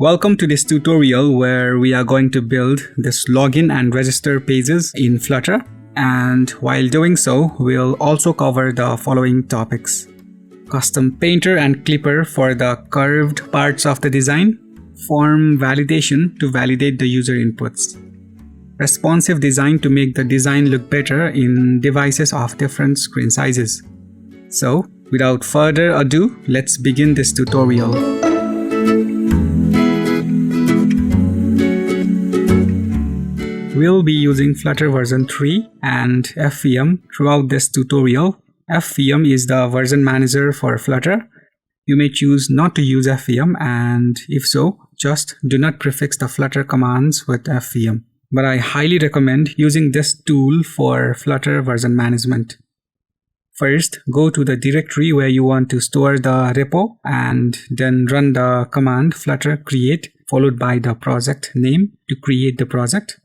Welcome to this tutorial where we are going to build this login and register pages in Flutter, and while doing so, we'll also cover the following topics: CustomPainter and Clipper for the curved parts of the design, form validation to validate the user inputs, responsive design to make the design look better in devices of different screen sizes. So, without further ado, let's begin this tutorial. We'll be using Flutter version 3 and FVM throughout this tutorial. FVM is the version manager for Flutter. You may choose not to use FVM, and if so, just do not prefix the Flutter commands with FVM. But I highly recommend using this tool for Flutter version management. First, go to the directory where you want to store the repo and then run the command flutter create followed by the project name to create the project.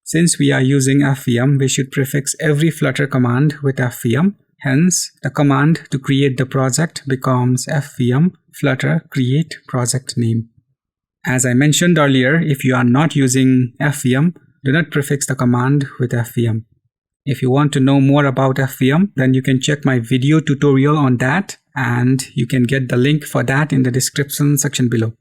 Since we are using FVM, we should prefix every Flutter command with FVM. Hence, the command to create the project becomes FVM flutter create project name. As I mentioned earlier, if you are not using FVM, do not prefix the command with FVM. If you want to know more about FVM, then you can check my video tutorial on that, and you can get the link for that in the description section below.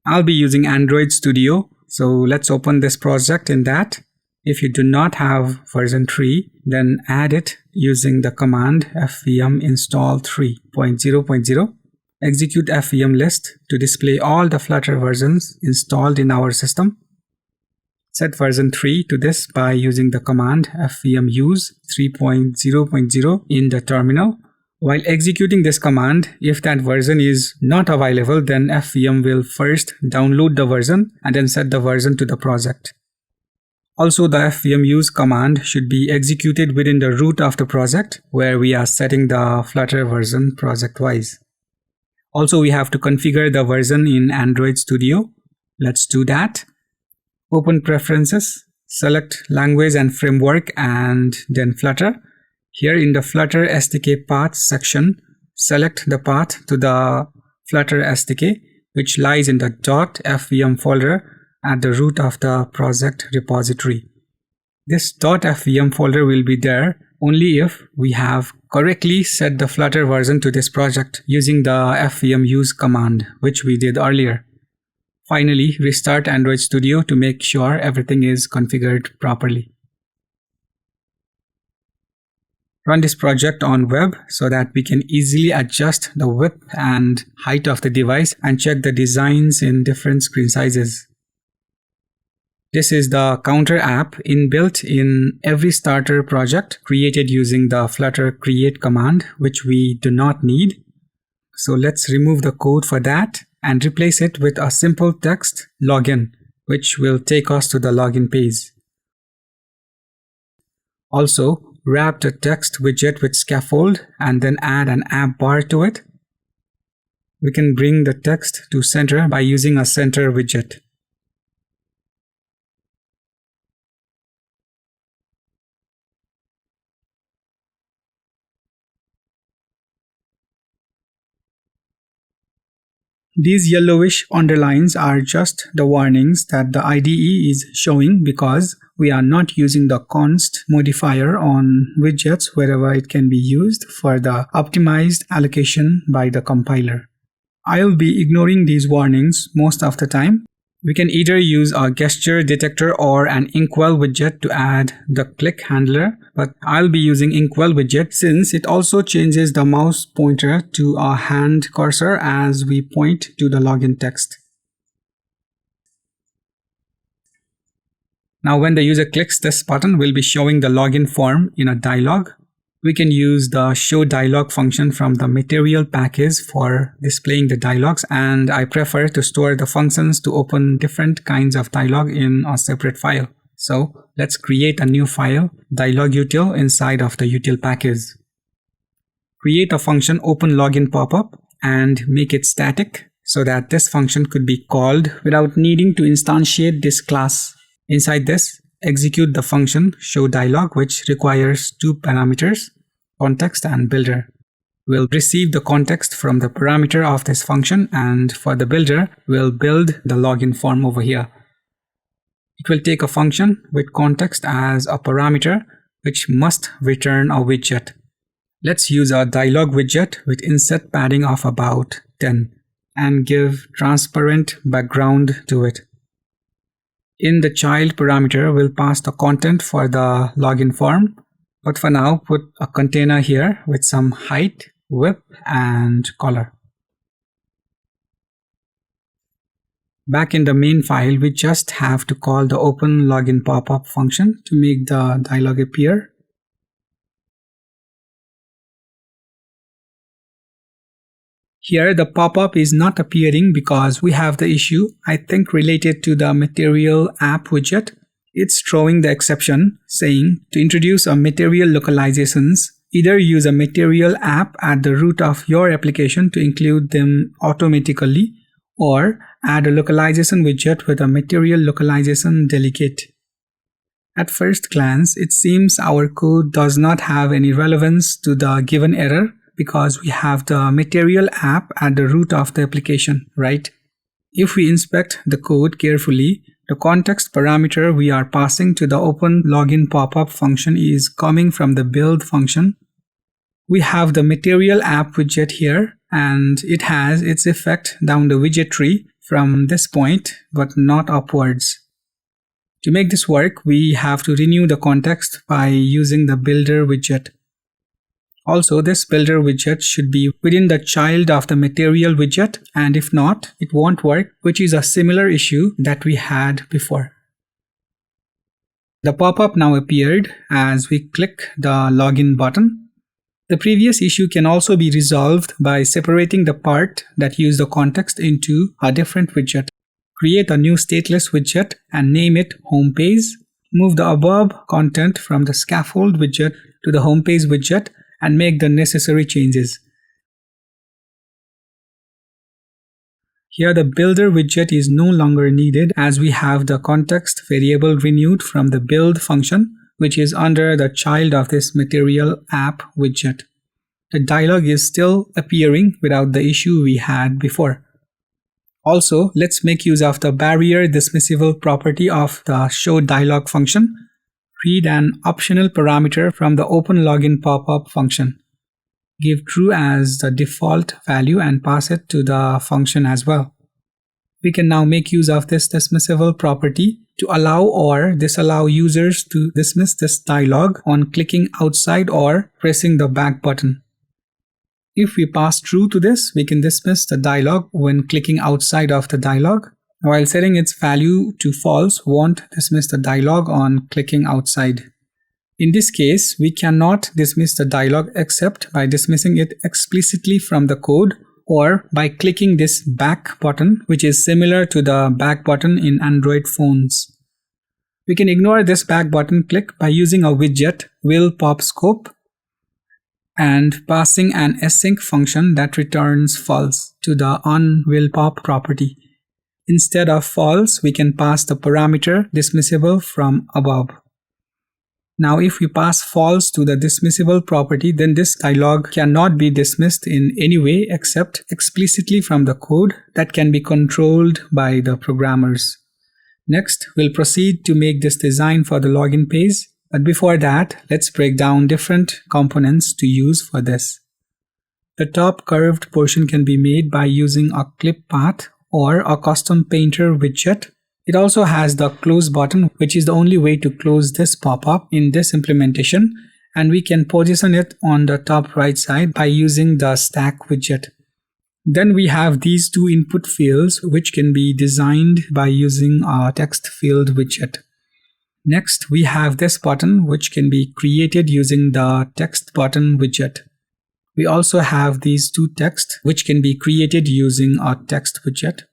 I'll be using Android Studio, so let's open this project in that. If you do not have version 3, then add it using the command fvm install 3.0.0. Execute fvm list to display all the Flutter versions installed in our system. Set version 3 to this by using the command fvm use 3.0.0 in the terminal. While executing this command, if that version is not available, then fvm will first download the version and then set the version to the project. Also, the fvm use command should be executed within the root of the project where we are setting the Flutter version project-wise. Also, we have to configure the version in Android Studio. Let's do that. Open Preferences, select Language and Framework and then Flutter. Here in the Flutter SDK Paths section, select the path to the Flutter SDK, which lies in the .fvm folder at the root of the project repository. This .fvm folder will be there only if we have correctly set the Flutter version to this project using the fvm use command, which we did earlier. Finally, restart Android Studio to make sure everything is configured properly. Run this project on web so that we can easily adjust the width and height of the device and check the designs in different screen sizes. This is the counter app inbuilt in every starter project created using the flutter create command, which we do not need. So let's remove the code for that and replace it with a simple text login, which will take us to the login page. Also, wrap the text widget with scaffold and then add an app bar to it. We can bring the text to center by using a center widget. These yellowish underlines are just the warnings that the IDE is showing because we are not using the const modifier on widgets wherever it can be used for the optimized allocation by the compiler. I'll be ignoring these warnings most of the time. We can either use a gesture detector or an inkwell widget to add the click handler, but I'll be using inkwell widget since it also changes the mouse pointer to a hand cursor as we point to the login text. Now when the user clicks this button, we'll be showing the login form in a dialog. We can use the show dialog function from the material package for displaying the dialogs, and I prefer to store the functions to open different kinds of dialog in a separate file. So let's create a new file, dialog util, inside of the util package. Create a function open login popup and make it static so that this function could be called without needing to instantiate this class. Inside this, execute the function show dialog, which requires two parameters, context and builder. We'll receive the context from the parameter of this function, and for the builder, we'll build the login form over here. It will take a function with context as a parameter, which must return a widget. Let's use a dialog widget with inset padding of about 10 and give transparent background to it. In the child parameter, we'll pass the content for the login form, but for now, put a container here with some height, width, and color. Back in the main file, we just have to call the open login popup function to make the dialog appear. Here the pop-up is not appearing because we have the issue, I think related to the Material app widget. It's throwing the exception saying to introduce a MaterialLocalizations, either use a Material app at the root of your application to include them automatically, or add a localization widget with a MaterialLocalization delegate. At first glance, it seems our code does not have any relevance to the given error, because we have the Material app at the root of the application, right? If we inspect the code carefully, the context parameter we are passing to the open login popup function is coming from the build function. We have the Material app widget here, and it has its effect down the widget tree from this point, but not upwards. To make this work, we have to renew the context by using the builder widget. Also, this builder widget should be within the child of the Material widget, and if not, it won't work, which is a similar issue that we had before. The pop-up now appeared as we click the login button. The previous issue can also be resolved by separating the part that uses the context into a different widget. Create a new stateless widget and name it Homepage. Move the above content from the scaffold widget to the Homepage widget and make the necessary changes. Here the builder widget is no longer needed as we have the context variable renewed from the build function, which is under the child of this Material app widget. The dialog is still appearing without the issue we had before. Also, let's make use of the barrier dismissible property of the showDialog function. Read an optional parameter from the open login popup function. Give true as the default value and pass it to the function as well. We can now make use of this dismissible property to allow or disallow users to dismiss this dialog on clicking outside or pressing the back button. If we pass true to this, we can dismiss the dialog when clicking outside of the dialog, while setting its value to false won't dismiss the dialog on clicking outside. In this case, we cannot dismiss the dialog except by dismissing it explicitly from the code or by clicking this back button, which is similar to the back button in Android phones. We can ignore this back button click by using a widget willPopScope and passing an async function that returns false to the onWillPop property. Instead of false, we can pass the parameter dismissible from above. Now if we pass false to the dismissible property, then this dialog cannot be dismissed in any way except explicitly from the code that can be controlled by the programmers. Next, we'll proceed to make this design for the login page. But before that, let's break down different components to use for this. The top curved portion can be made by using a ClipPath or a CustomPainter widget. It also has the close button, which is the only way to close this pop-up in this implementation, and we can position it on the top right side by using the stack widget. Then we have these two input fields which can be designed by using a text field widget. Next, we have this button which can be created using the text button widget. We also have these two text which can be created using a text widget.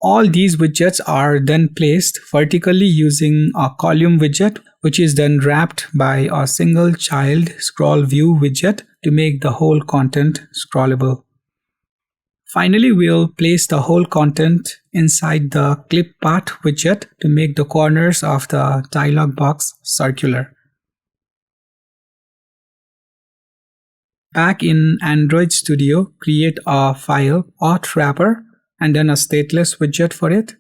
All these widgets are then placed vertically using a column widget, which is then wrapped by a single child scroll view widget to make the whole content scrollable. Finally, we'll place the whole content inside the ClipPath widget to make the corners of the dialog box circular. Back in Android Studio, create a file auth wrapper and then a stateless widget for it.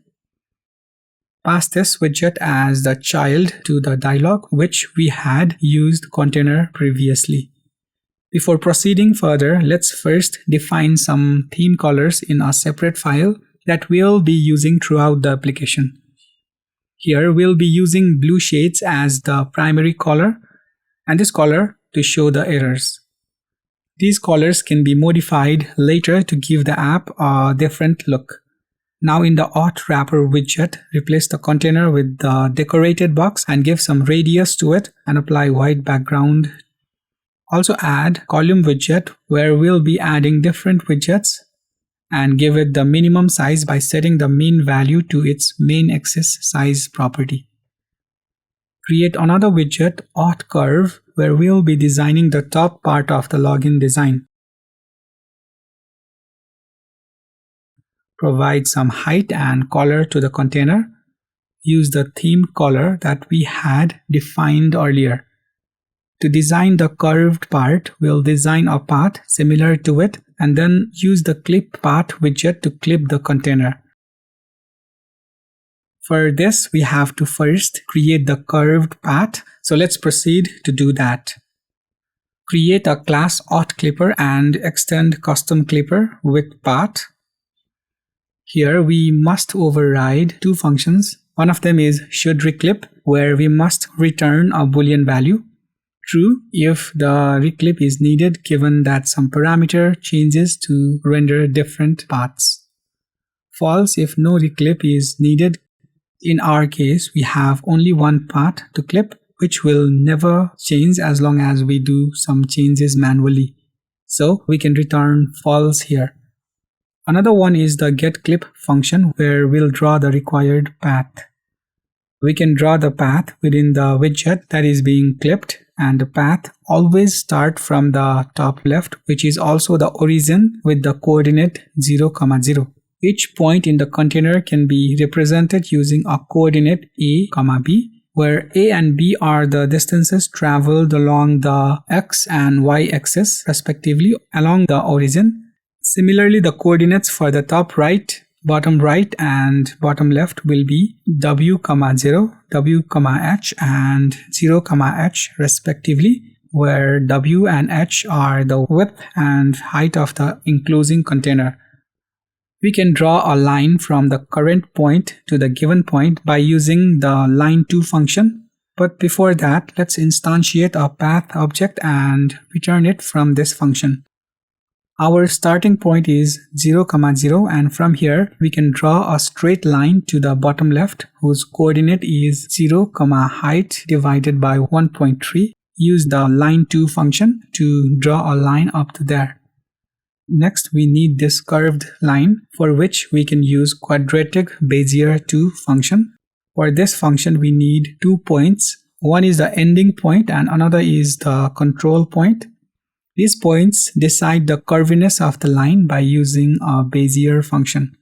Pass this widget as the child to the dialog which we had used container previously. Before proceeding further, let's first define some theme colors in a separate file that we'll be using throughout the application. Here we'll be using blue shades as the primary color and this color to show the errors. These colors can be modified later to give the app a different look. Now in the auth wrapper widget, replace the container with the decorated box and give some radius to it and apply white background. Also add column widget where we'll be adding different widgets and give it the minimum size by setting the mean value to its main axis size property. Create another widget, auth curve, where we'll be designing the top part of the login design. Provide some height and color to the container. Use the theme color that we had defined earlier. To design the curved part, we'll design a path similar to it and then use the ClipPath widget to clip the container. For this, we have to first create the curved path, so let's proceed to do that. Create a class authClipper and extend CustomClipper with path. Here we must override two functions. One of them is shouldReclip, where we must return a boolean value. True if the reclip is needed given that some parameter changes to render different paths. False if no reclip is needed. In our case, we have only one path to clip, which will never change as long as we do some changes manually. So we can return false here. Another one is the getClip function where we'll draw the required path. We can draw the path within the widget that is being clipped, and the path always starts from the top left, which is also the origin with the coordinate 0, 0. Each point in the container can be represented using a coordinate a, b, where a and b are the distances traveled along the x and y axis respectively along the origin. Similarly, the coordinates for the top right, bottom right and bottom left will be w, 0, w, h and 0, h respectively, where w and h are the width and height of the enclosing container. We can draw a line from the current point to the given point by using the line2 function. But before that, let's instantiate a path object and return it from this function. Our starting point is 0, 0, and from here we can draw a straight line to the bottom left whose coordinate is 0, height divided by 1.3. Use the line2 function to draw a line up to there. Next, we need this curved line for which we can use quadratic Bezier 2 function. For this function, we need 2 points. One is the ending point and another is the control point. These points decide the curviness of the line by using a Bezier function.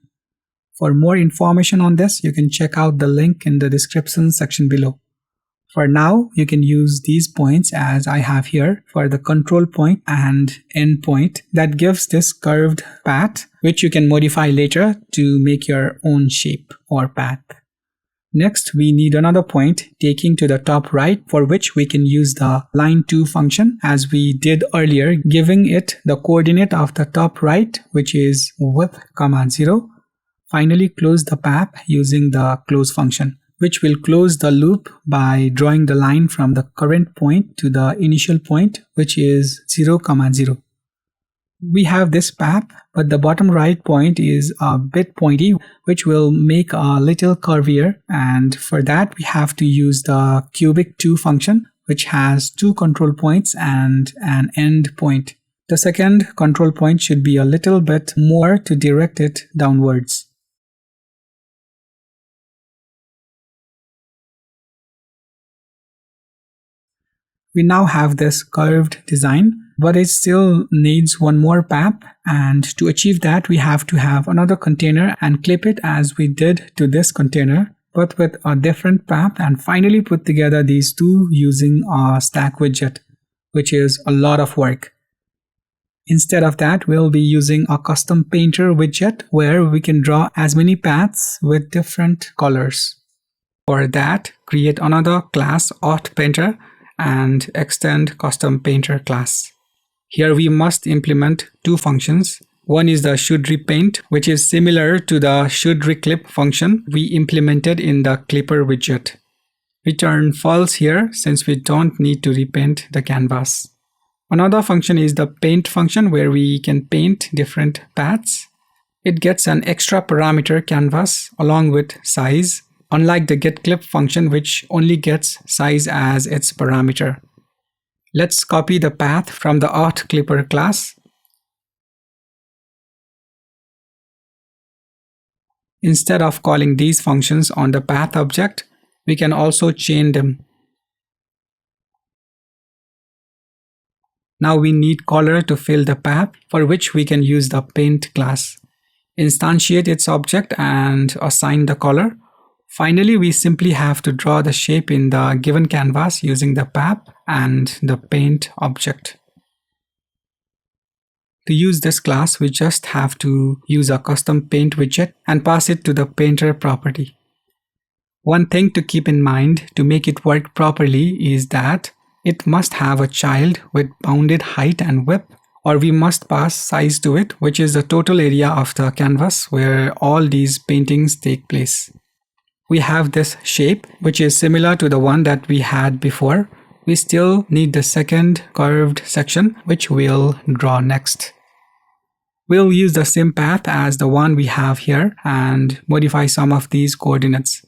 For more information on this, you can check out the link in the description section below. For now, you can use these points as I have here for the control point and end point that gives this curved path, which you can modify later to make your own shape or path. Next, we need another point taking to the top right for which we can use the line2 function as we did earlier, giving it the coordinate of the top right, which is width, 0. Finally, close the path using the close function, which will close the loop by drawing the line from the current point to the initial point, which is 0, 0. We have this path, but the bottom right point is a bit pointy, which will make a little curvier, and for that we have to use the cubic2 function, which has 2 control points and an end point. The second control point should be a little bit more to direct it downwards. We now have this curved design, but it still needs one more path, and to achieve that we have to have another container and clip it as we did to this container, but with a different path, and finally put together these two using a stack widget, which is a lot of work. Instead of that, we'll be using a custom painter widget where we can draw as many paths with different colors. For that, create another class AutoPainter and extend CustomPainter class. Here we must implement two functions. One is the shouldRepaint, which is similar to the shouldReclip function we implemented in the Clipper widget. Return false here since we don't need to repaint the canvas. Another function is the paint function where we can paint different paths. It gets an extra parameter canvas along with size, unlike the getClip function which only gets size as its parameter. Let's copy the path from the AutoClipper class. Instead of calling these functions on the path object, we can also chain them. Now we need color to fill the path, for which we can use the paint class. Instantiate its object and assign the color. Finally, we simply have to draw the shape in the given canvas using the path and the paint object. To use this class, we just have to use a custom paint widget and pass it to the painter property. One thing to keep in mind to make it work properly is that it must have a child with bounded height and width, or we must pass size to it, which is the total area of the canvas where all these paintings take place. We have this shape, which is similar to the one that we had before. We still need the second curved section, which we'll draw next. We'll use the same path as the one we have here and modify some of these coordinates.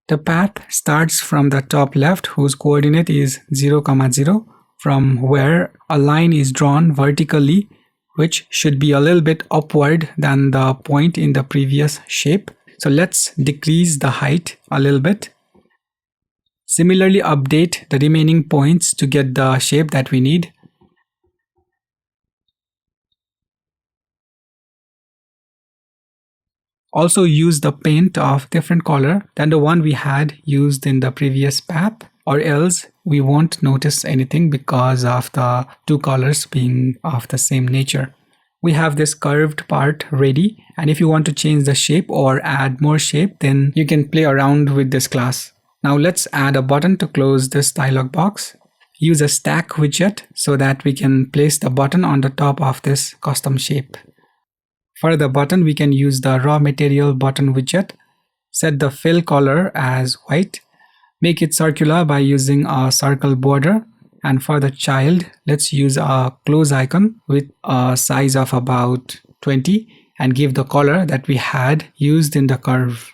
The path starts from the top left, whose coordinate is 0, 0, from where a line is drawn vertically, which should be a little bit upward than the point in the previous shape. So let's decrease the height a little bit. Similarly, update the remaining points to get the shape that we need. Also use the paint of different color than the one we had used in the previous path, or else we won't notice anything because of the two colors being of the same nature. We have this curved part ready, and if you want to change the shape or add more shape, then you can play around with this class. Now let's add a button to close this dialog box. Use a stack widget so that we can place the button on the top of this custom shape. For the button, we can use the raw material button widget. Set the fill color as white. Make it circular by using a circle border. And for the child, let's use a close icon with a size of about 20 and give the color that we had used in the curve.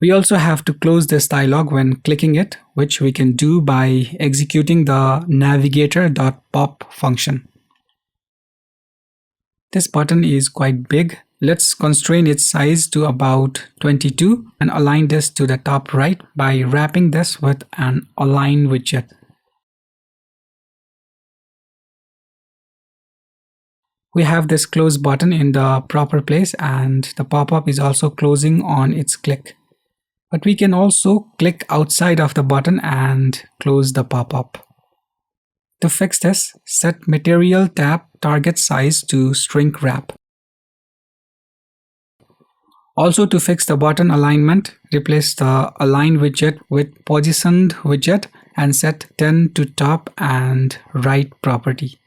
We also have to close this dialog when clicking it, which we can do by executing the navigator.pop function. This button is quite big. Let's constrain its size to about 22 and align this to the top right by wrapping this with an align widget. We have this close button in the proper place and the pop-up is also closing on its click. But we can also click outside of the button and close the pop-up. To fix this, set Material tab target size to shrink wrap. Also, to fix the button alignment, replace the align widget with positioned widget and set 10 to top and right property.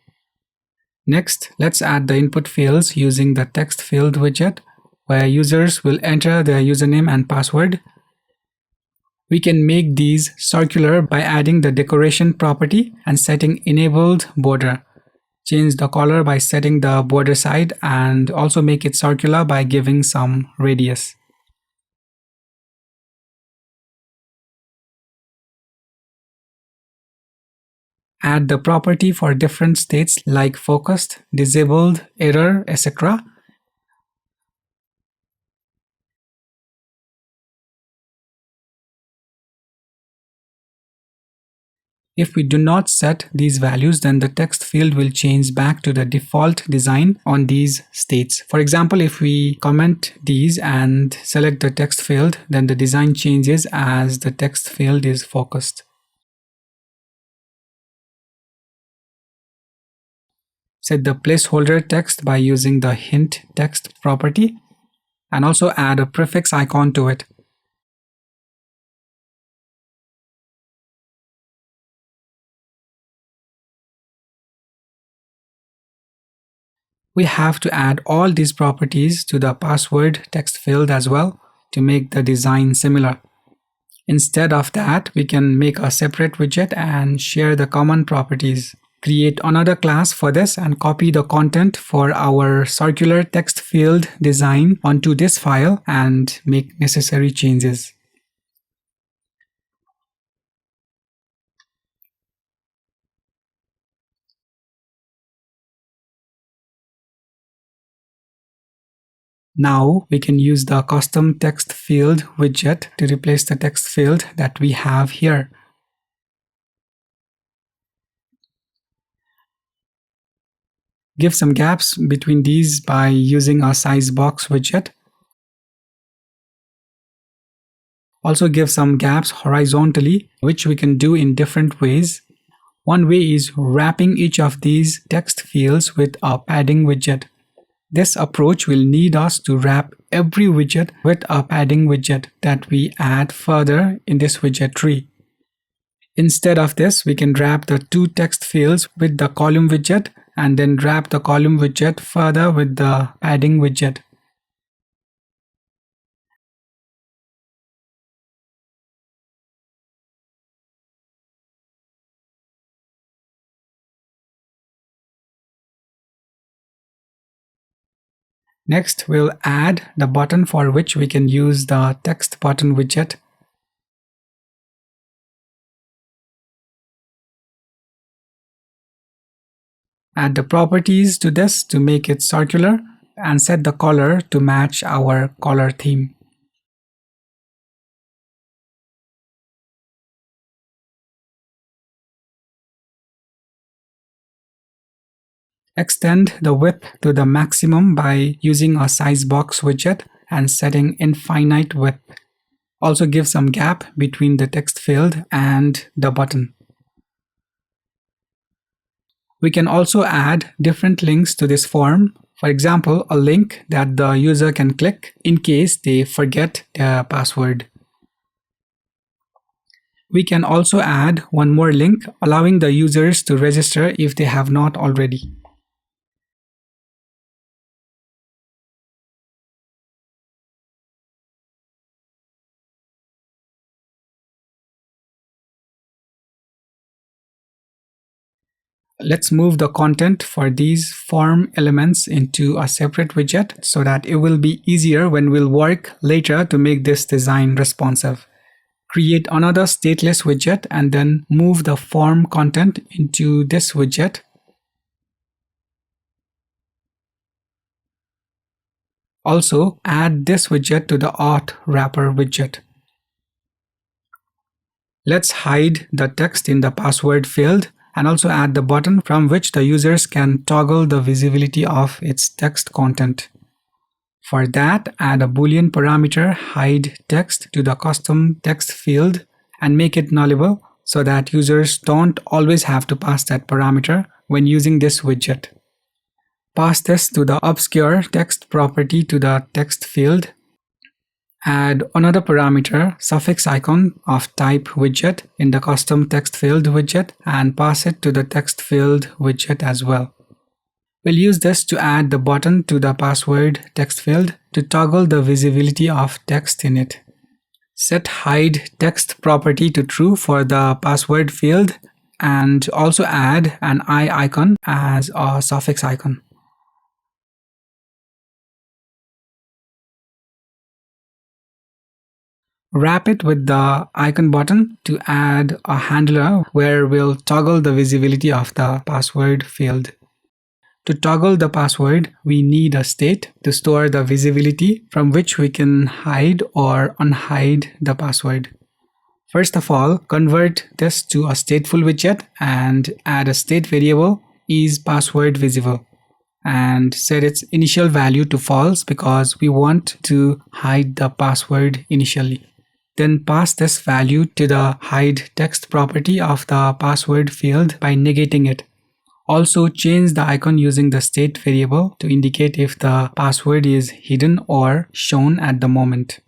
Next, let's add the input fields using the text field widget, where users will enter their username and password. We can make these circular by adding the decoration property and setting enabled border. Change the color by setting the border side and also make it circular by giving some radius. Add the property for different states like focused, disabled, error, etc. If we do not set these values, then the text field will change back to the default design on these states. For example, if we comment these and select the text field, then the design changes as the text field is focused. Set the placeholder text by using the hint text property, and also add a prefix icon to it. We have to add all these properties to the password text field as well to make the design similar. Instead of that, we can make a separate widget and share the common properties. Create another class for this and copy the content for our circular text field design onto this file and make necessary changes. Now we can use the custom text field widget to replace the text field that we have here. Give some gaps between these by using a size box widget. Also give some gaps horizontally, which we can do in different ways. One way is wrapping each of these text fields with a padding widget. This approach will need us to wrap every widget with a padding widget that we add further in this widget tree. Instead of this, we can wrap the two text fields with the column widget and then wrap the column widget further with the padding widget. Next, we'll add the button for which we can use the text button widget. Add the properties to this to make it circular and set the color to match our color theme. Extend the width to the maximum by using a size box widget and setting infinite width. Also give some gap between the text field and the button. We can also add different links to this form. For example, a link that the user can click in case they forget their password. We can also add one more link allowing the users to register if they have not already. Let's move the content for these form elements into a separate widget so that it will be easier when we'll work later to make this design responsive. Create another stateless widget and then move the form content into this widget. Also, add this widget to the auth wrapper widget. Let's hide the text in the password field and also add the button from which the users can toggle the visibility of its text content. For that, add a boolean parameter hide text to the custom text field and make it nullable so that users don't always have to pass that parameter when using this widget. Pass this to the obscure text property to the text field. Add another parameter suffix icon of type widget in the custom text field widget and pass it to the text field widget as well. We'll use this to add the button to the password text field to toggle the visibility of text in it. Set hide text property to true for the password field and also add an eye icon as a suffix icon. Wrap it with the icon button to add a handler where we'll toggle the visibility of the password field. To toggle the password, we need a state to store the visibility from which we can hide or unhide the password. First of all, convert this to a stateful widget and add a state variable isPasswordVisible and set its initial value to false because we want to hide the password initially. Then pass this value to the hide text property of the password field by negating it. Also change the icon using the state variable to indicate if the password is hidden or shown at the moment.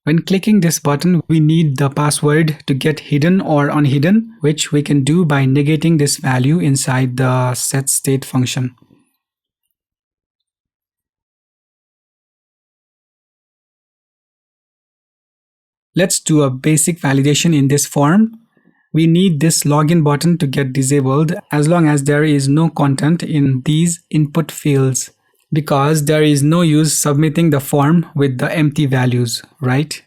When clicking this button, we need the password to get hidden or unhidden, which we can do by negating this value inside the setState function. Let's do a basic validation in this form. We need this login button to get disabled as long as there is no content in these input fields, because there is no use submitting the form with the empty values, right?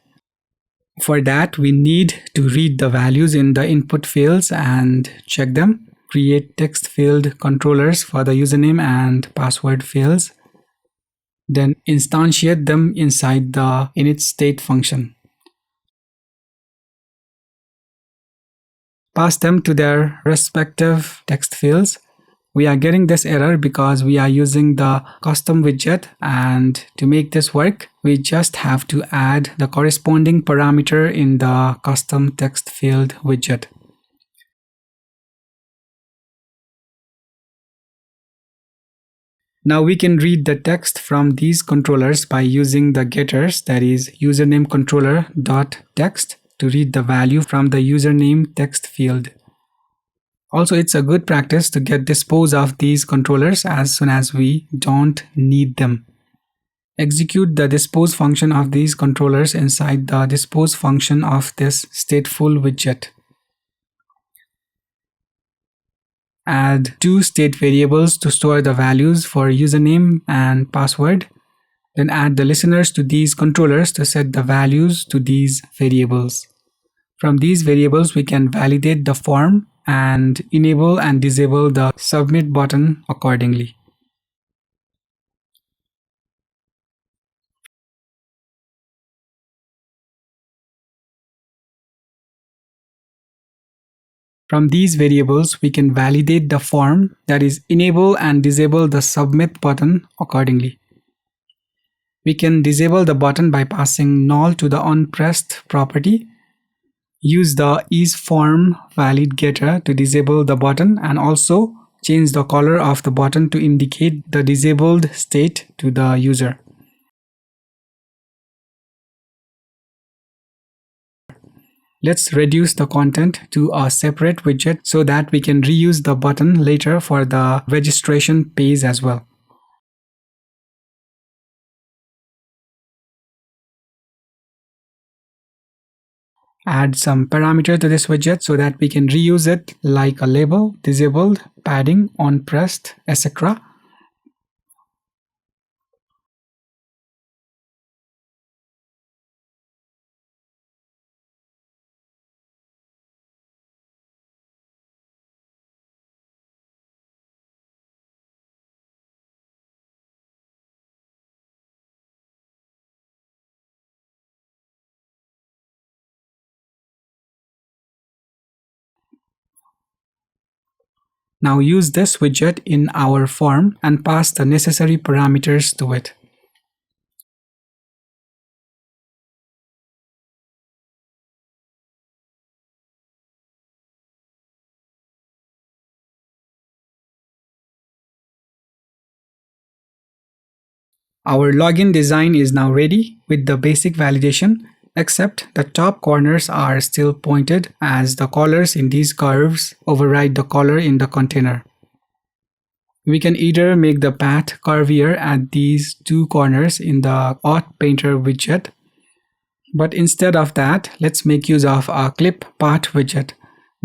For that, we need to read the values in the input fields and check them. Create text field controllers for the username and password fields. Then instantiate them inside the initState function. Pass them to their respective text fields. We are getting this error because we are using the custom widget, and to make this work, we just have to add the corresponding parameter in the custom text field widget. Now we can read the text from these controllers by using the getters, that is username controller.text, to read the value from the username text field. Also, it's a good practice to get dispose of these controllers as soon as we don't need them. Execute the dispose function of these controllers inside the dispose function of this stateful widget. Add two state variables to store the values for username and password. Then add the listeners to these controllers to set the values to these variables. From these variables, we can validate the form and enable and disable the submit button accordingly. From these variables, we can validate the form, that is enable and disable the submit button accordingly. We can disable the button by passing null to the onPressed property. Use the isFormValidGetter to disable the button, and also change the color of the button to indicate the disabled state to the user. Let's reduce the content to a separate widget so that we can reuse the button later for the registration page as well. Add some parameter to this widget so that we can reuse it, like a label, disabled, padding, onPressed, etc. Now use this widget in our form and pass the necessary parameters to it. Our login design is now ready with the basic validation, except the top corners are still pointed, as the colors in these curves override the color in the container. We can either make the path curvier at these two corners in the Auth Painter widget, but instead of that, let's make use of a ClipPath widget.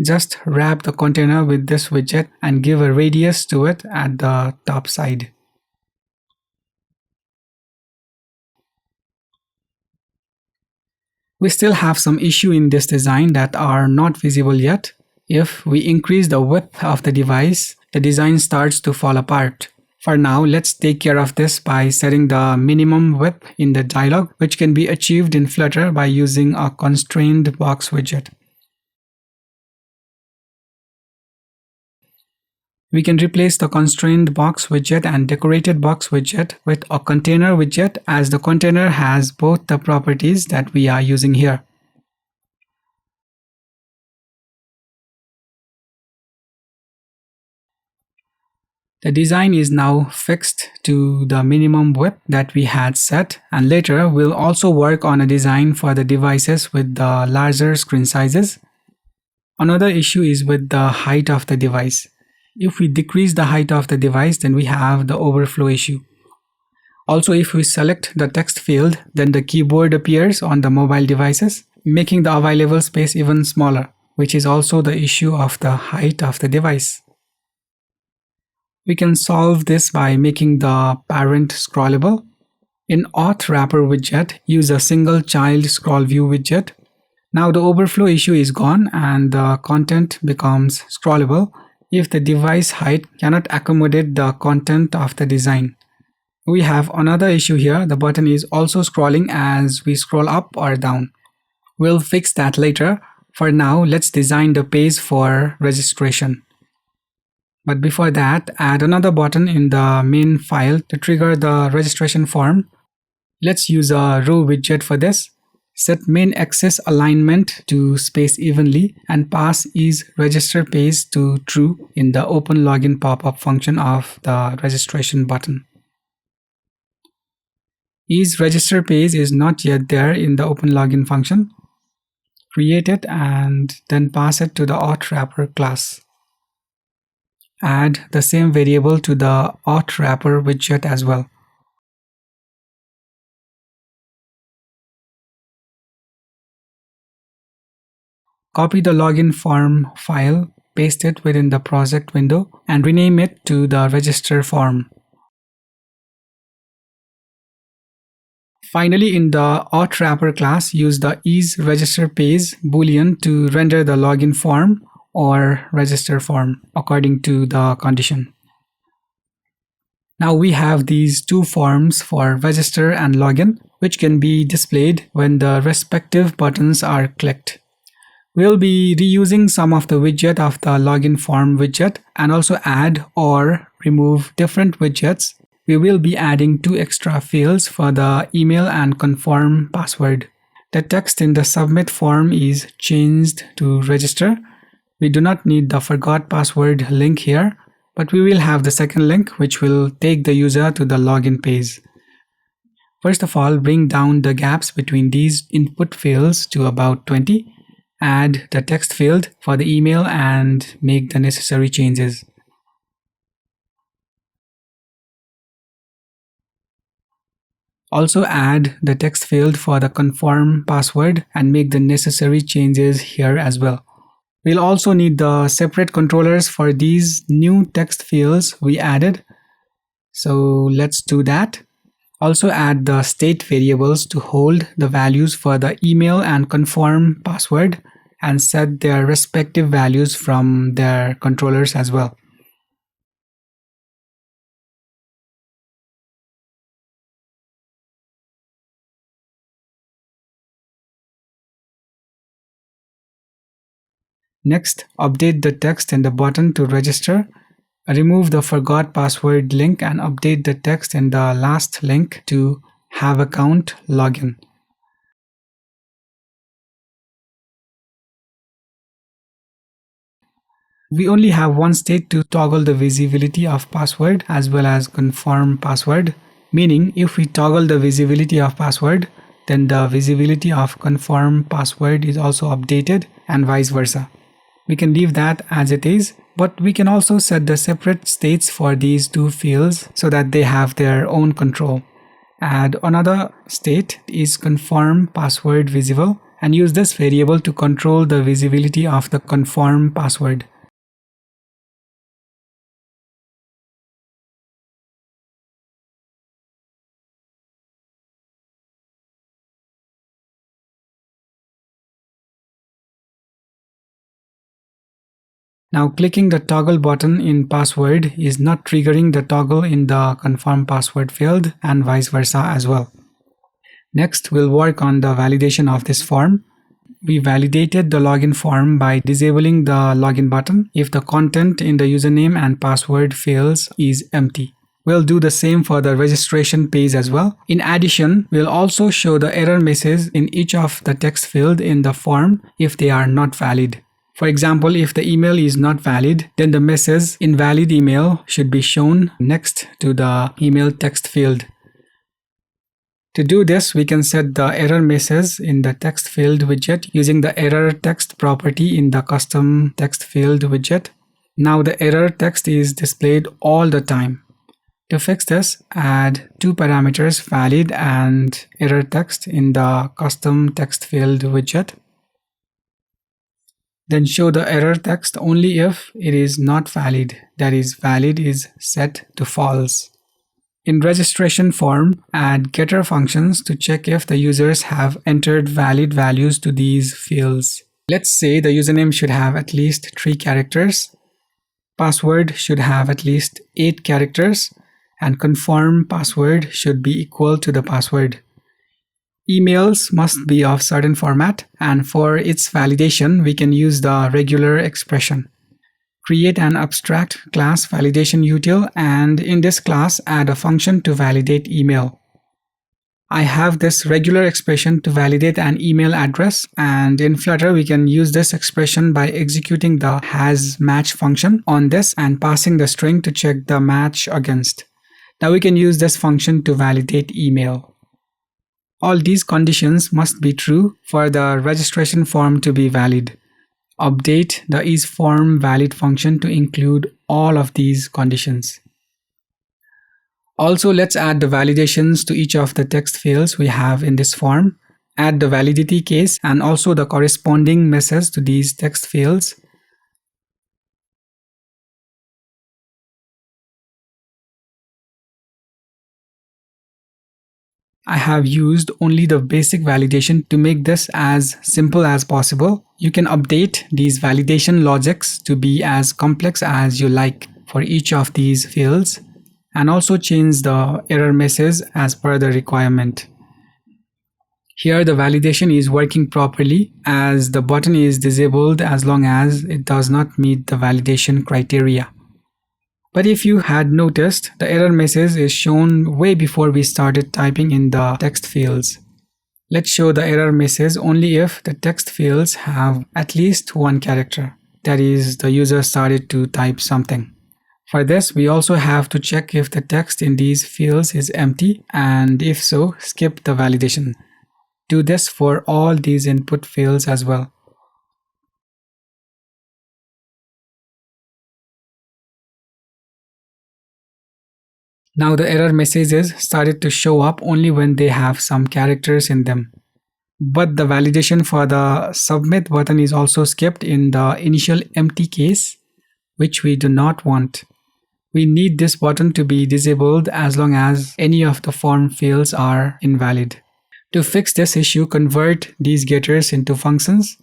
Just wrap the container with this widget and give a radius to it at the top side. We still have some issue in this design that are not visible yet. If we increase the width of the device, the design starts to fall apart. For now, let's take care of this by setting the minimum width in the dialog, which can be achieved in Flutter by using a constrained box widget. We can replace the constrained box widget and decorated box widget with a container widget, as the container has both the properties that we are using here. The design is now fixed to the minimum width that we had set, and later we'll also work on a design for the devices with the larger screen sizes. Another issue is with the height of the device. If we decrease the height of the device, then we have the overflow issue. Also, if we select the text field, then the keyboard appears on the mobile devices, making the available space even smaller, which is also the issue of the height of the device. We can solve this by making the parent scrollable. In Auth Wrapper widget, use a single child scroll view widget. Now the overflow issue is gone and the content becomes scrollable if the device height cannot accommodate the content of the design. We have another issue here. The button is also scrolling as we scroll up or down. We'll fix that later. For now, let's design the page for registration. But before that, add another button in the main file to trigger the registration form. Let's use a row widget for this. Set main axis alignment to space evenly and pass isRegisterPage to true in the openLogin popup function of the registration button. isRegisterPage is not yet there in the openLogin function. Create it and then pass it to the Auth Wrapper class. Add the same variable to the Auth Wrapper widget as well. Copy the login form file, paste it within the project window, and rename it to the register form. Finally, in the Auth Wrapper class, use the isRegisterPage boolean to render the login form or register form according to the condition. Now we have these two forms for register and login, which can be displayed when the respective buttons are clicked. We'll be reusing some of the widget of the login form widget and also add or remove different widgets. We will be adding 2 extra fields for the email and confirm password. The text in the submit form is changed to register. We do not need the forgot password link here, but we will have the second link which will take the user to the login page. First of all, bring down the gaps between these input fields to about 20. Add the text field for the email and make the necessary changes. Also add the text field for the confirm password and make the necessary changes here as well. We'll also need the separate controllers for these new text fields we added. So let's do that. Also add the state variables to hold the values for the email and confirm password and set their respective values from their controllers as well. Next, update the text in the button to register. Remove the forgot password link and update the text in the last link to have account login. We only have one state to toggle the visibility of password as well as confirm password, meaning if we toggle the visibility of password, then the visibility of confirm password is also updated and vice versa. We can leave that as it is, but we can also set the separate states for these two fields so that they have their own control. Add another state is confirm password visible and use this variable to control the visibility of the confirm password. Now clicking the toggle button in password is not triggering the toggle in the confirm password field and vice versa as well. Next, we'll work on the validation of this form. We validated the login form by disabling the login button if the content in the username and password fields is empty. We'll do the same for the registration page as well. In addition, we'll also show the error message in each of the text field in the form if they are not valid. For example, if the email is not valid, then the message invalid email should be shown next to the email text field. To do this, we can set the error message in the text field widget using the error text property in the custom text field widget. Now the error text is displayed all the time. To fix this, add two parameters, valid and error text, in the custom text field widget. Then show the error text only if it is not valid, that is, valid is set to false. In registration form, add getter functions to check if the users have entered valid values to these fields. Let's say the username should have at least 3 characters, password should have at least 8 characters, and confirm password should be equal to the password. Emails must be of certain format, and for its validation, we can use the regular expression. Create an abstract class validation util, and in this class, add a function to validate email. I have this regular expression to validate an email address, and in Flutter, we can use this expression by executing the hasMatch function on this and passing the string to check the match against. Now we can use this function to validate email. All these conditions must be true for the registration form to be valid. Update the isFormValid function to include all of these conditions. Also, let's add the validations to each of the text fields we have in this form. Add the validity case and also the corresponding message to these text fields. I have used only the basic validation to make this as simple as possible. You can update these validation logics to be as complex as you like for each of these fields, and also change the error message as per the requirement. Here the validation is working properly as the button is disabled as long as it does not meet the validation criteria. But if you had noticed, the error message is shown way before we started typing in the text fields. Let's show the error message only if the text fields have at least 1 character. That is, the user started to type something. For this, we also have to check if the text in these fields is empty, and if so, skip the validation. Do this for all these input fields as well. Now the error messages started to show up only when they have some characters in them. But the validation for the submit button is also skipped in the initial empty case, which we do not want. We need this button to be disabled as long as any of the form fields are invalid. To fix this issue, convert these getters into functions,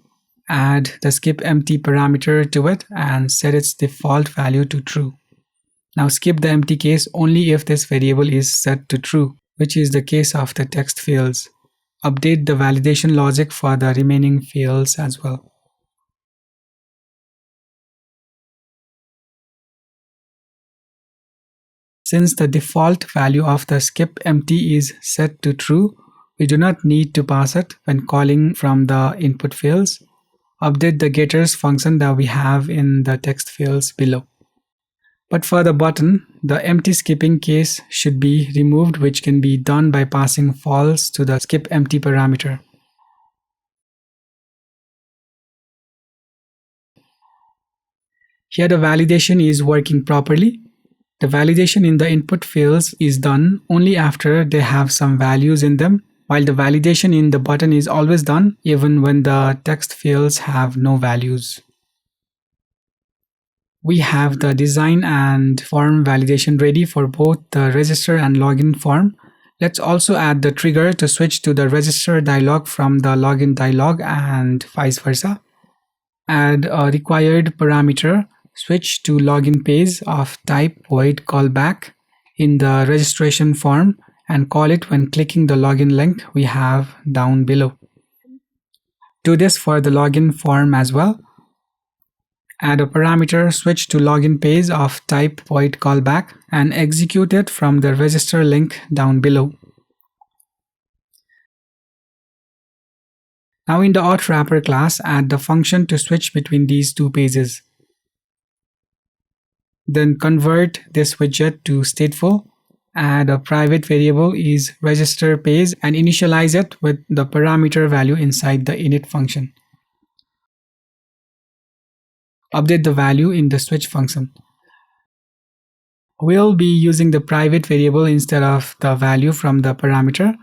add the skip empty parameter to it, and set its default value to true. Now skip the empty case only if this variable is set to true, which is the case of the text fields. Update the validation logic for the remaining fields as well. Since the default value of the skip empty is set to true, we do not need to pass it when calling from the input fields. Update the getters function that we have in the text fields below. But for the button, the empty skipping case should be removed, which can be done by passing false to the skip empty parameter. Here the validation is working properly. The validation in the input fields is done only after they have some values in them, while the validation in the button is always done even when the text fields have no values. We have the design and form validation ready for both the register and login form. Let's also add the trigger to switch to the register dialog from the login dialog and vice versa. Add a required parameter, switch to login page of type void callback in the registration form and call it when clicking the login link we have down below. Do this for the login form as well. Add a parameter, switch to login page of type void callback and execute it from the register link down below. Now in the auth wrapper class, add the function to switch between these two pages. Then convert this widget to stateful. Add a private variable is register page and initialize it with the parameter value inside the init function. Update the value in the switch function. We'll be using the private variable instead of the value from the parameter.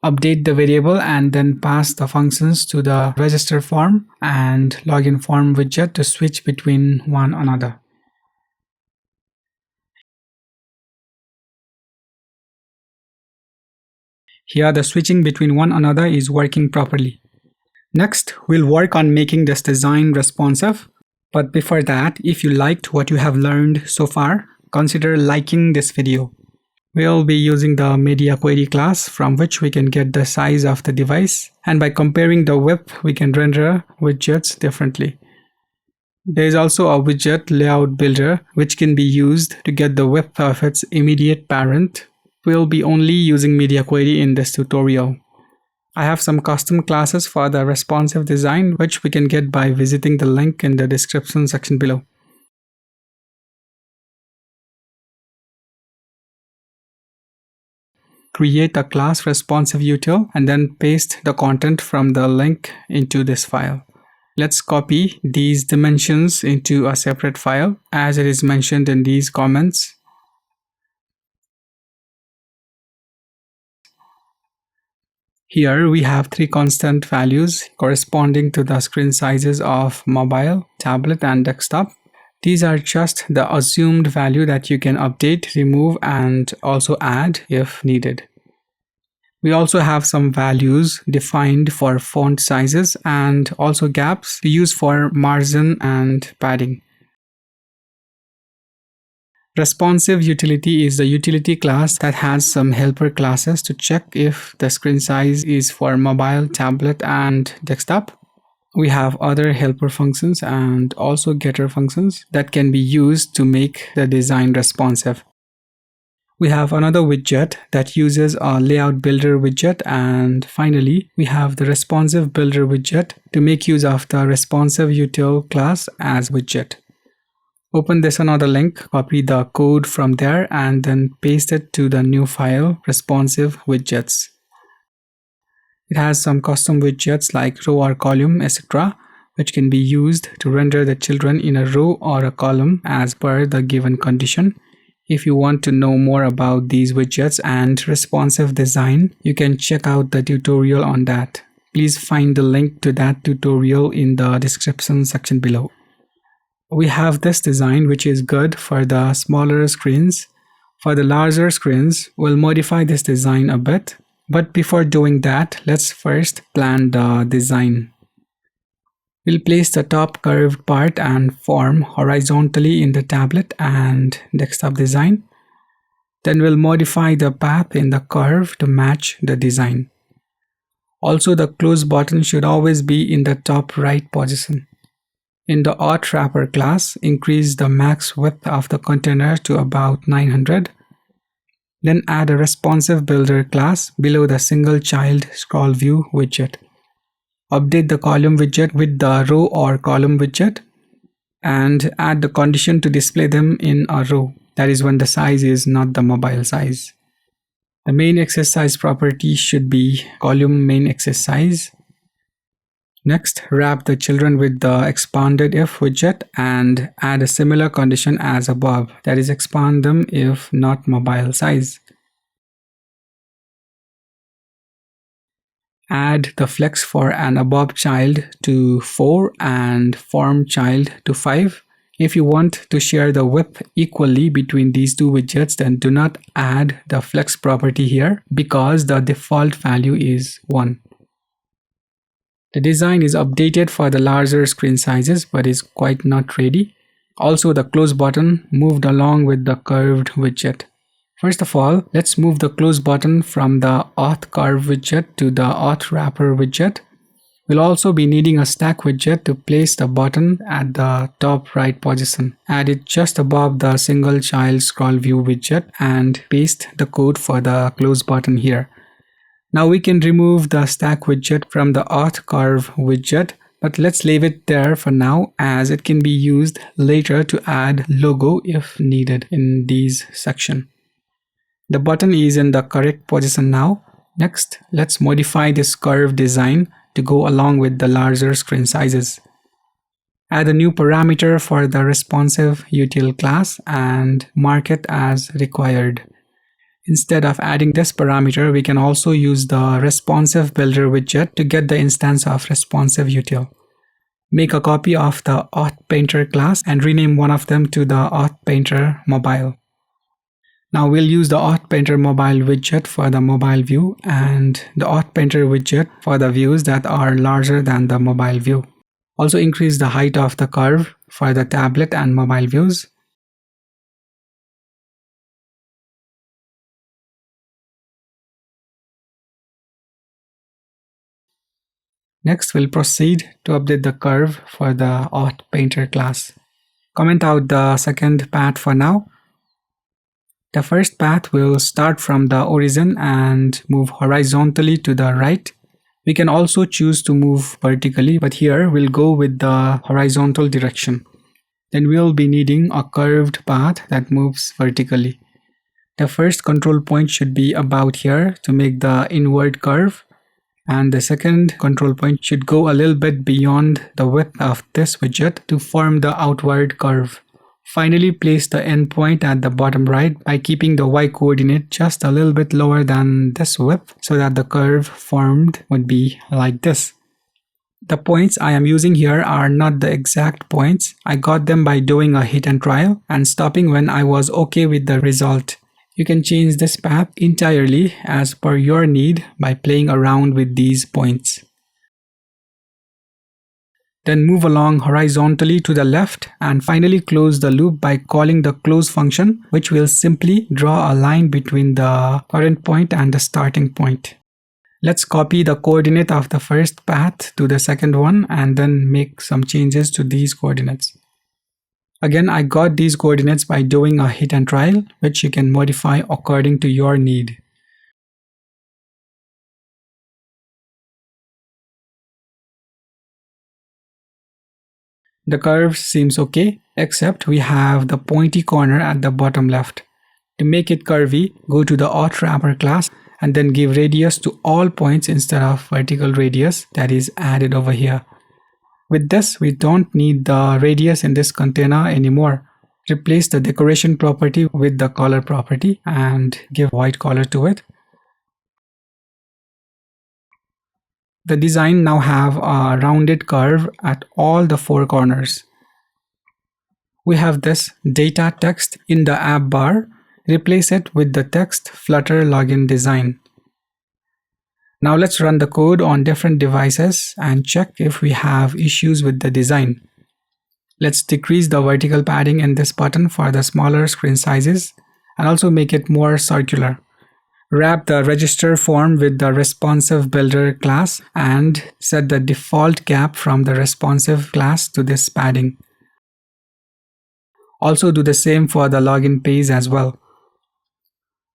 Update the variable and then pass the functions to the register form and login form widget to switch between one another. Here the switching between one another is working properly. Next, we'll work on making this design responsive. But before that, if you liked what you have learned so far, consider liking this video. We'll be using the MediaQuery class from which we can get the size of the device, and by comparing the width, we can render widgets differently. There is also a widget layout builder which can be used to get the width of its immediate parent. We'll be only using MediaQuery in this tutorial. I have some custom classes for the responsive design which we can get by visiting the link in the description section below. Create a class responsive util and then paste the content from the link into this file. Let's copy these dimensions into a separate file as it is mentioned in these comments. Here we have three constant values corresponding to the screen sizes of mobile, tablet and desktop. These are just the assumed value that you can update, remove and also add if needed. We also have some values defined for font sizes and also gaps to use for margin and padding. Responsive utility is the utility class that has some helper classes to check if the screen size is for mobile, tablet and desktop. We have other helper functions and also getter functions that can be used to make the design responsive. We have another widget that uses a layout builder widget, and finally we have the responsive builder widget to make use of the responsive util class as widget. Open this another link, copy the code from there and then paste it to the new file responsive widgets. It has some custom widgets like row or column, etc., which can be used to render the children in a row or a column as per the given condition. If you want to know more about these widgets and responsive design, you can check out the tutorial on that. Please find the link to that tutorial in the description section below. We have this design which is good for the smaller screens. For the larger screens, we'll modify this design a bit. But before doing that, let's first plan the design. We'll place the top curved part and form horizontally in the tablet and desktop design. Then we'll modify the path in the curve to match the design. Also, the close button should always be in the top right position. In the auth wrapper class, increase the max width of the container to about 900. Then add a responsive builder class below the single child scroll view widget. Update the column widget with the row or column widget and add the condition to display them in a row. That is when the size is not the mobile size. The main access size property should be column main access size. Next, wrap the children with the expanded if widget and add a similar condition as above, that is expand them if not mobile size. Add the flex for an above child to 4 and form child to 5. If you want to share the width equally between these two widgets, then do not add the flex property here because the default value is 1. The design is updated for the larger screen sizes but is quite not ready. Also, the close button moved along with the curved widget. First of all, let's move the close button from the auth curve widget to the auth wrapper widget. We'll also be needing a stack widget to place the button at the top right position. Add it just above the single child scroll view widget and paste the code for the close button here. Now we can remove the stack widget from the auth curve widget, but let's leave it there for now as it can be used later to add logo if needed in these section. The button is in the correct position now. Next, let's modify this curve design to go along with the larger screen sizes. Add a new parameter for the responsive util class and mark it as required. Instead of adding this parameter, we can also use the responsive builder widget to get the instance of responsive util. Make a copy of the authPainter class and rename one of them to the authPainter mobile. Now we'll use the authPainter mobile widget for the mobile view and the authPainter widget for the views that are larger than the mobile view. Also increase the height of the curve for the tablet and mobile views. Next, we'll proceed to update the curve for the authPainter class. Comment out the second path for now. The first path will start from the origin and move horizontally to the right. We can also choose to move vertically, but here we'll go with the horizontal direction. Then we'll be needing a curved path that moves vertically. The first control point should be about here to make the inward curve, and the second control point should go a little bit beyond the width of this widget to form the outward curve. Finally, place the endpoint at the bottom right by keeping the y coordinate just a little bit lower than this width so that the curve formed would be like this. The points I am using here are not the exact points. I got them by doing a hit and trial and stopping when I was okay with the result. You can change this path entirely as per your need by playing around with these points. Then move along horizontally to the left and finally close the loop by calling the close function, which will simply draw a line between the current point and the starting point. Let's copy the coordinate of the first path to the second one and then make some changes to these coordinates. Again, I got these coordinates by doing a hit and trial, which you can modify according to your need. The curve seems okay, except we have the pointy corner at the bottom left. To make it curvy, go to the authWrapper class and then give radius to all points instead of vertical radius that is added over here. With this, we don't need the radius in this container anymore. Replace the decoration property with the color property and give white color to it. The design now have a rounded curve at all the four corners. We have this data text in the app bar. Replace it with the text Flutter login design. Now let's run the code on different devices and check if we have issues with the design. Let's decrease the vertical padding in this button for the smaller screen sizes and also make it more circular. Wrap the register form with the responsive builder class and set the default gap from the responsive class to this padding. Also do the same for the login page as well.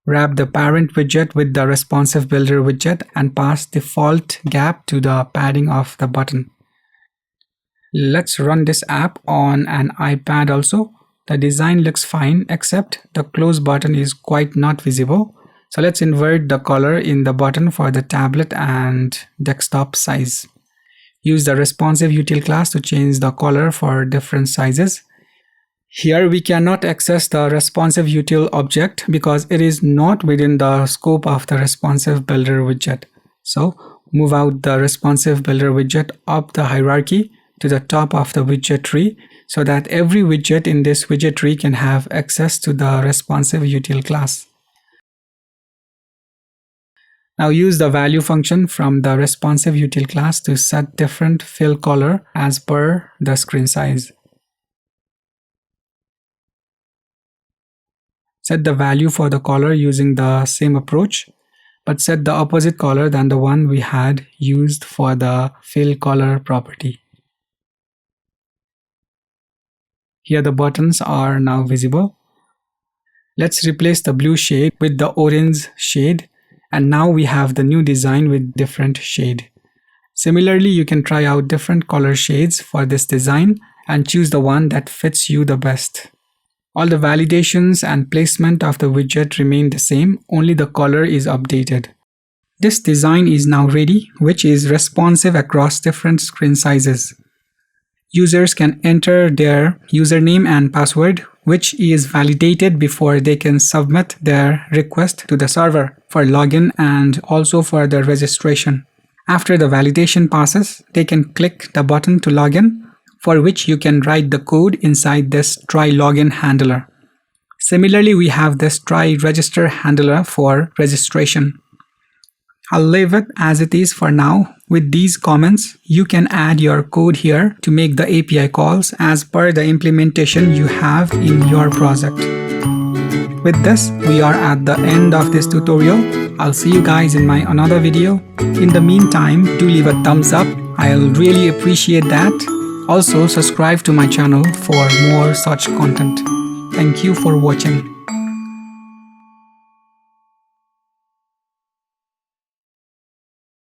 Wrap the parent widget with the responsive builder widget and pass default gap to the padding of the button. Let's run this app on an iPad also. The design looks fine except the close button is quite not visible. So let's invert the color in the button for the tablet and desktop size. Use the responsive util class to change the color for different sizes. Here we cannot access the responsive util object because it is not within the scope of the responsive builder widget. So move out the responsive builder widget up the hierarchy to the top of the widget tree so that every widget in this widget tree can have access to the responsive util class. Now use the value function from the responsive util class to set different fill color as per the screen size. Set the value for the color using the same approach, but set the opposite color than the one we had used for the fill color property. Here the buttons are now visible. Let's replace the blue shade with the orange shade And now we have the new design with different shade. Similarly, you can try out different color shades for this design and choose the one that fits you the best. All the validations and placement of the widget remain the same, only the color is updated. This design is now ready, which is responsive across different screen sizes. Users can enter their username and password, which is validated before they can submit their request to the server for login and also for the registration. After the validation passes, they can click the button to login, for which you can write the code inside this try login handler. Similarly, we have this try register handler for registration. I'll leave it as it is for now. With these comments, you can add your code here to make the API calls as per the implementation you have in your project. With this, we are at the end of this tutorial. I'll see you guys in my another video. In the meantime, do leave a thumbs up. I'll really appreciate that. Also, subscribe to my channel for more such content. Thank you for watching.